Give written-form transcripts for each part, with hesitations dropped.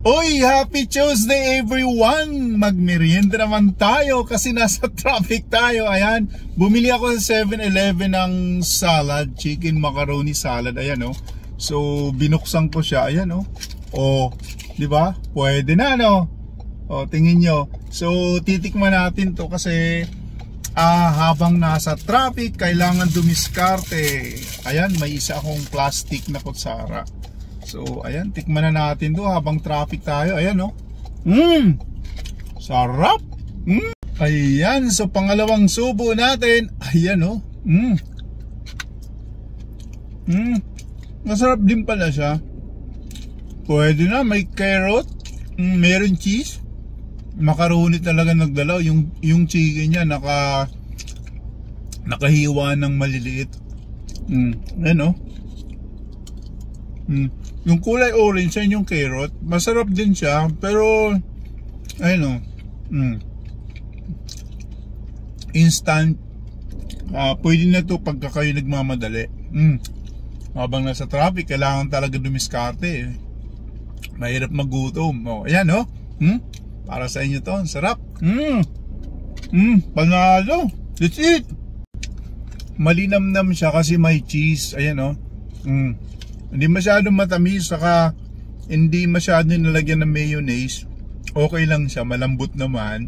Uy, happy Tuesday everyone! Magmerienda naman tayo kasi nasa traffic tayo. Ayan, bumili ako sa 7-Eleven ng salad, chicken macaroni salad. Ayan oh. So binuksan ko siya. Ayan oh. Oh, di ba? Pwede na no. Oh, tingin nyo. So titikman natin to kasi habang nasa traffic kailangan dumiskarte. Ayan, may isa akong plastic na kutsara. So, ayan, tikman na natin to habang traffic tayo. Ayan, oh. Sarap. Ayan, so pangalawang subo natin. Ayan, oh. Masarap din pala siya. Pwede na, may carrot, meron cheese. Macaroni talaga nagdalaw. Yung chicken niya nakahiwa ng maliliit. Ayan, oh. Yung kulay orange yan yung carrot. Masarap din siya. Pero ayun o. Instant. Pwede na to pagka kayo nagmamadali. Habang nasa traffic kailangan talaga dumiskarte. Mahirap magutom. Ayan o. Para sa inyo to. Sarap. Panalo. That's it. Malinamnam siya kasi may cheese. Ayan o. Hindi masyadong matamis, saka hindi masyadong nalagyan ng mayonnaise. Okay lang siya, malambot naman.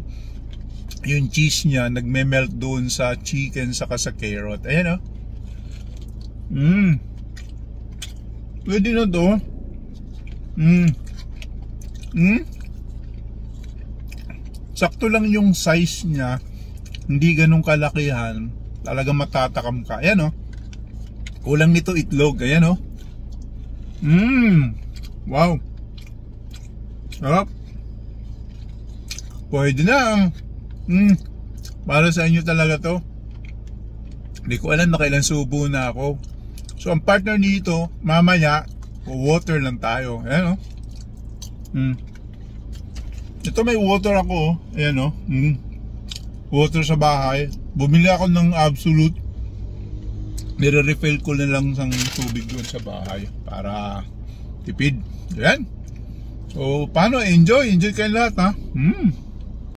Yung cheese niya nagme-melt doon sa chicken saka sa carrot. Ayan o. Pwede na to. Sakto lang yung size niya. Hindi ganun kalakihan. Talaga matatakam ka. Ayan o. Kulang nito itlog. Ayan o. Wow. Sarap. Pwede na. Para sa inyo talaga to. Hindi ko alam na kailan subo na ako. So ang partner nito, mamaya water lang tayo. Ayan o. Ito may water ako. Ayan o. Water sa bahay. Bumili ako ng Absolute. Nire-refill ko na lang ng tubig doon sa bahay para tipid. Yan. So, paano? Enjoy kayo lahat ha.